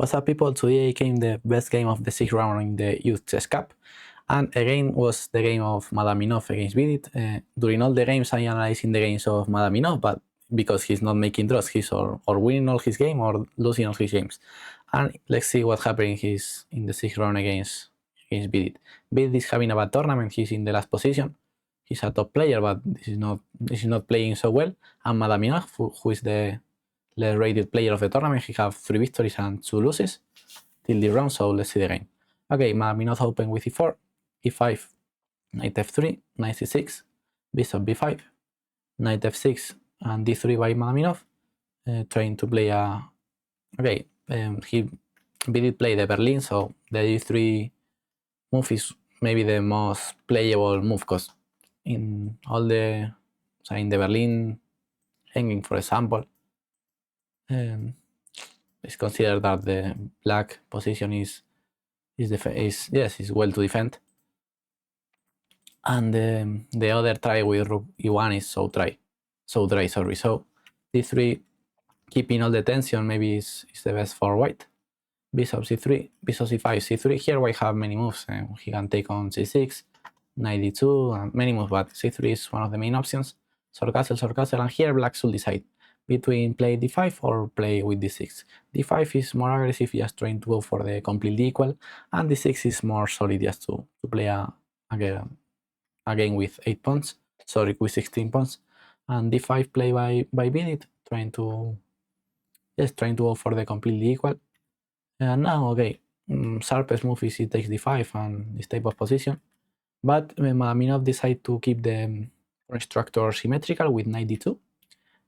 What's up, people? Today came the best game of the 6th round in the UzChess Cup, and again was the game of Madaminov against Vidit. During all the games, I analyzing the games of Madaminov, but because he's not making draws, he's or winning all his game or losing all his games. And let's see what happened in the 6th round against Vidit. Vidit is having a bad tournament. He's in the last position. He's a top player, but this is not playing so well. And Madaminov, who is the less rated player of the tournament, he have 3 victories and 2 losses till the round, so let's see the game. Okay, Madaminov open with e4, e5, knight f3, knight c6, bishop b5, knight f6, and d3 by Madaminov, trying to play a... Okay, he did play the Berlin, so the d3 move is maybe the most playable move, because in all the... So in the Berlin hanging, for example, it's considered that the black position is well to defend, and the other try with rook e1 is so dry. So d3, keeping all the tension, maybe is the best for white. Bishop c3, bishop c5, c3. Here white have many moves, and he can take on c6, knight d2, and many moves, but c3 is one of the main options. Sword castle, and here black should decide between play d5 or play with d6. d5 is more aggressive, just trying to go for the completely equal, and d6 is more solid, just to play a game with 8 pawns, sorry, with 16 pawns. And d5 play by Vidit, trying to go for the completely equal. And now, okay, sharpest move is he takes d5 and this type of position, but Madaminov decide to keep the structure symmetrical with knight d2.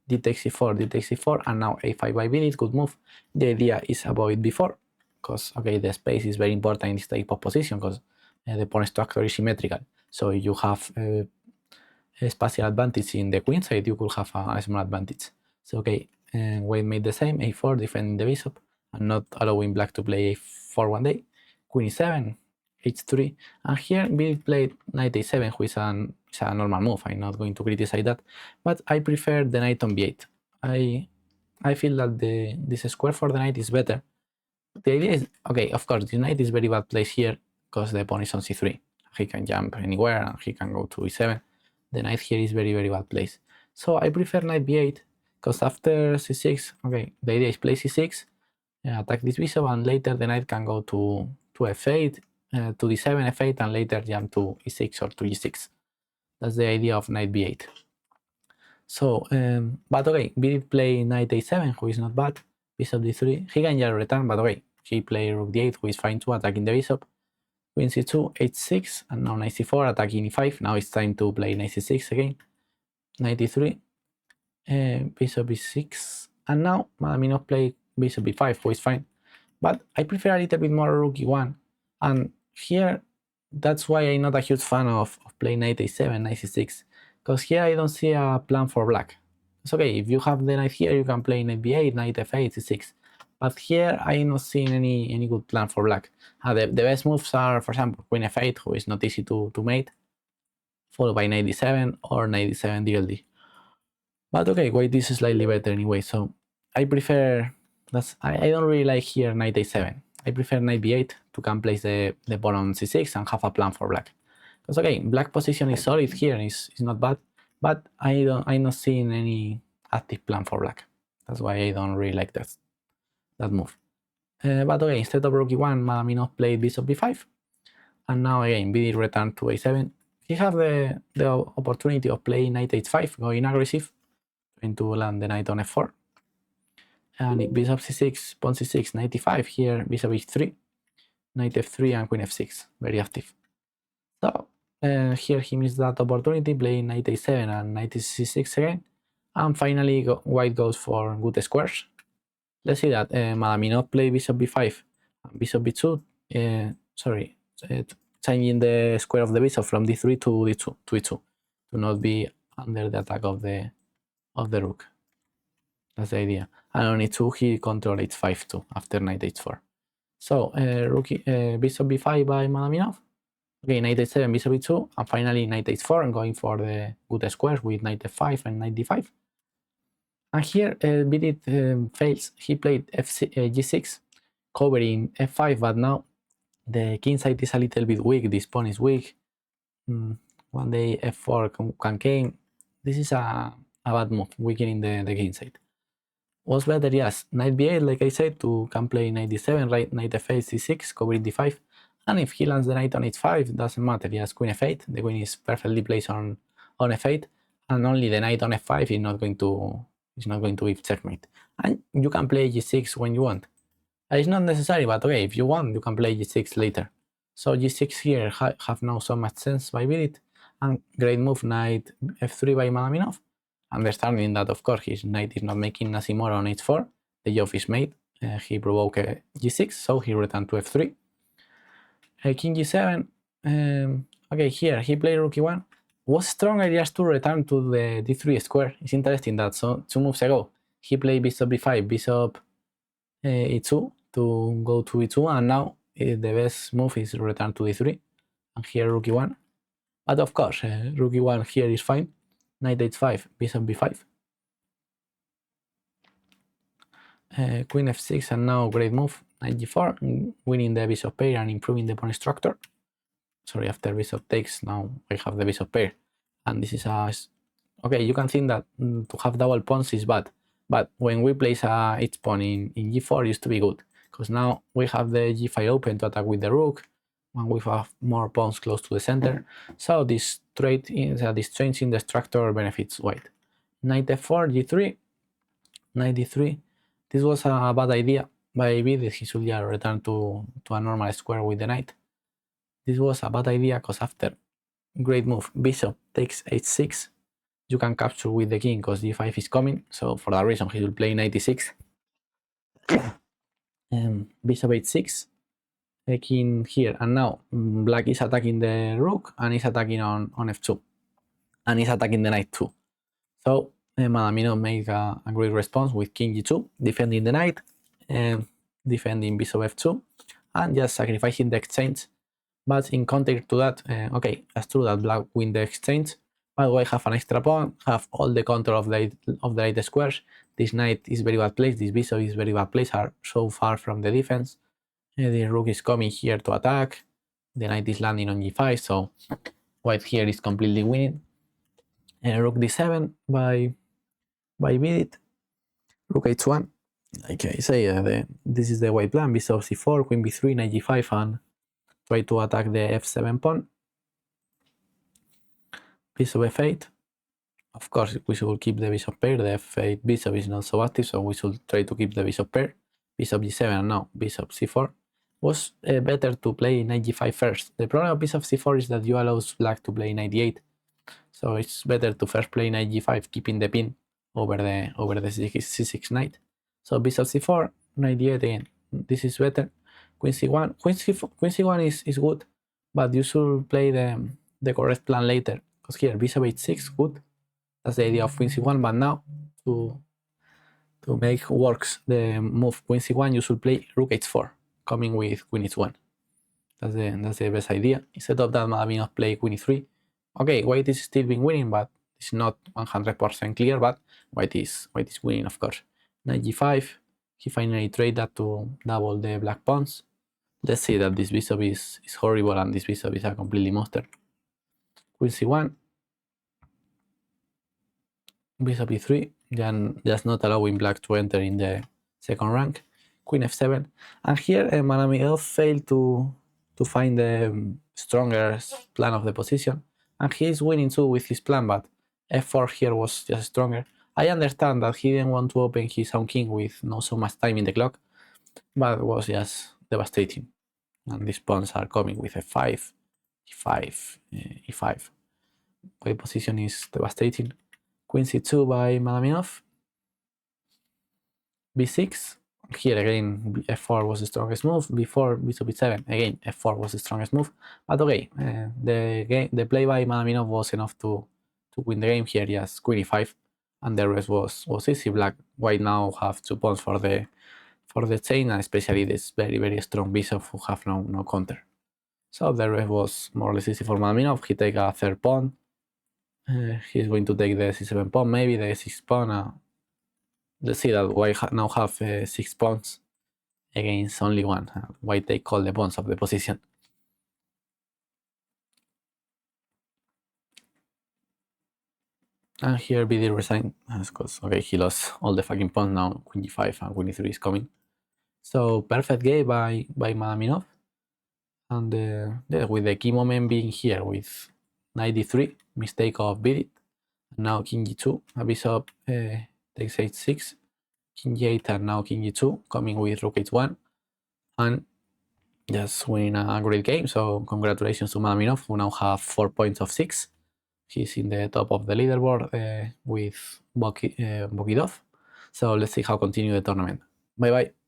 D takes e4, and now a5 by Vidit, good move. The idea is avoid b4, because okay, the space is very important in this type of position, because the pawn structure is symmetrical. So if you have a spatial advantage in the queen side, you could have a small advantage. So okay, white made the same, a4, defending the bishop, and not allowing black to play a4 one day. Queen e7, h3, and here Vidit played knight a7, which is a normal move. I'm not going to criticize that, but I prefer the knight on b8. I feel that this square for the knight is better. The idea is, okay, of course, the knight is very bad placed here because the pawn is on c3. He can jump anywhere and he can go to e7. The knight here is very, very bad placed. So I prefer knight b8, because after c6, okay, the idea is play c6, attack this bishop, and later the knight can go to f8, to d7, f8, and later jump to e6 or to g6. That's the idea of knight b8. So, but okay, Vidit play knight a7, who is not bad. Bishop d3, he can just return, but okay, he play rook d8, who is fine too, attacking the bishop. Queen c2, h6, and now knight c4, attacking e5. Now it's time to play knight c6 again. Knight e3, bishop e6, and now Madaminov play bishop b5, who is fine. But I prefer a little bit more rook e1, and here that's why I'm not a huge fan of playing knight a7, knight c6, because here I don't see a plan for black. It's okay, if you have the knight here, you can play knight b8, knight f8, c6, but here I'm not seeing any good plan for black. The best moves are, for example, queen f8, who is not easy to mate, followed by knight d7 or knight d7 dld. But okay, white is slightly better anyway, so I prefer... I don't really like here knight a7. I prefer knight b8 to can place the pawn on c6 and have a plan for black. Because okay, black position is solid here, is not bad, but I'm not seeing any active plan for black. That's why I don't really like that move. But okay, instead of rook e1, Madaminov played bishop b5, and now again Vidit returned to a7. He have the opportunity of playing knight h5, going aggressive, trying to land the knight on f4. And bishop c6, pawn c6, knight e5, here bishop h3, knight f3, and queen f6, very active. So here he missed that opportunity, playing knight a7 and knight c6 again, and finally white goes for good squares. Let's see that Madaminov played bishop b5 and bishop b2, changing the square of the bishop from d3 to e2 to not be under the attack of the rook. That's the idea. And on e2 he control h5 too after knight h4. So bishop b5 by Madaminov. Okay, knight h7, bishop e2, and finally knight h4, and going for the good squares with knight f5 and knight d5. And here Vidit fails. He played g6, covering f5, but now the king side is a little bit weak. This pawn is weak. One day f4 can came. This is a bad move, weakening the king side. Was better, yes, knight b8, like I said, to can play knight d7, right, knight f8, c6, covering d5. And if he lands the knight on h5, doesn't matter, yes, queen f8. The queen is perfectly placed on f8, and only the knight on f5 is not going to give checkmate. And you can play g6 when you want. It's not necessary, but okay, if you want, you can play g6 later. So g6 here have now so much sense by Vidit, and great move knight f3 by Madaminov. Understanding that, of course, his knight is not making nothing more on h4, the job is made. He provoked g6, so he returned to f3. King g7. Okay, here he played rook e1. Was stronger just to return to the d3 square. It's interesting that so 2 moves ago he played bishop b5, bishop e2 to go to e2, and now the best move is return to d3, and here rook e1. But of course, rook e1 here is fine. Knight h5, bishop b5, queen f6, and now great move, knight g4, winning the bishop pair and improving the pawn structure. Sorry, after bishop takes, now I have the bishop pair, and this is a... Okay, you can think that to have double pawns is bad, but when we place each pawn in g4 used to be good, because now we have the g file open to attack with the rook, and we have more pawns close to the center. So this change in the structure benefits white. Knight f4, g3, knight d3. This was a bad idea by Vidit. He should return to a normal square with the knight. This was a bad idea because after great move, bishop takes h6, you can capture with the king because g5 is coming. So for that reason, he will play knight e6. Bishop h6. King here, and now black is attacking the rook and is attacking on f2, and is attacking the knight too. So Madaminov made a great response with king g2, defending the knight, defending bishop f2, and just sacrificing the exchange. But in counter to that, okay, that's true that black win the exchange, but I have an extra pawn, have all the counter of the right squares. This knight is very bad placed, this bishop is very bad placed, are so far from the defense. The rook is coming here to attack, the knight is landing on g5, so white here is completely winning. Rook d7 by Vidit, rook h1. Like I say, this is the white plan, bishop c4, queen b3, knight g5, and try to attack the f7 pawn. Bishop f8. Of course, we should keep the bishop pair, the f8 bishop is not so active, so we should try to keep the bishop pair. Bishop g7, and now bishop c4. Was better to play knight g5 first. The problem of bishop c4 is that you allow black to play knight d8, so it's better to first play knight g5, keeping the pin over the c6 knight. So bishop c4, knight d8 again. This is better. Queen c1. Queen c1 is good, but you should play the correct plan later, because here bishop h6 good. That's the idea of queen c1, but now to make works the move queen c1, you should play rook h4. Coming with queen h1. That's the best idea. Instead of that, Madaminov play queen e3. Okay, white is still been winning, but it's not 100% clear, but white is winning, of course. Knight g5, he finally trade that to double the black pawns. Let's see that this bishop is horrible and this bishop is a completely monster. Queen c1, bishop e3, just not allowing black to enter in the second rank. Queen f7, and here Madaminov failed to find the strongest plan of the position, and he is winning too with his plan, but f4 here was just stronger. I understand that he didn't want to open his own king with not so much time in the clock, but it was just devastating. And these pawns are coming with f5, e5, e5. White position is devastating. Queen c2 by Madaminov. b6. Here again, f4 was the strongest move. Before bishop e7, again f4 was the strongest move. But okay, the play by Madaminov was enough to win the game here. Yes, queen e5, and the rest was easy. White now have 2 pawns for the chain, and especially this very strong bishop who have no counter. So the rest was more or less easy for Madaminov. He take a third pawn. He's going to take the c7 pawn, maybe the 6 pawn. Let's see that white now have 6 pawns against only one. White take all the pawns of the position. And here BD resigned because okay, he lost all the fucking pawns. Now queen g5 and queen e3 is coming. So perfect game by Madaminov. And with the key moment being here with knight d3, mistake of BD. Now king g2, a bishop takes h6, king g8, and now king g2, coming with rook h1, and just winning a great game. So congratulations to Madaminov, who now have 4 points of 6. He's in the top of the leaderboard with Bokidov. So let's see how continue the tournament. Bye bye.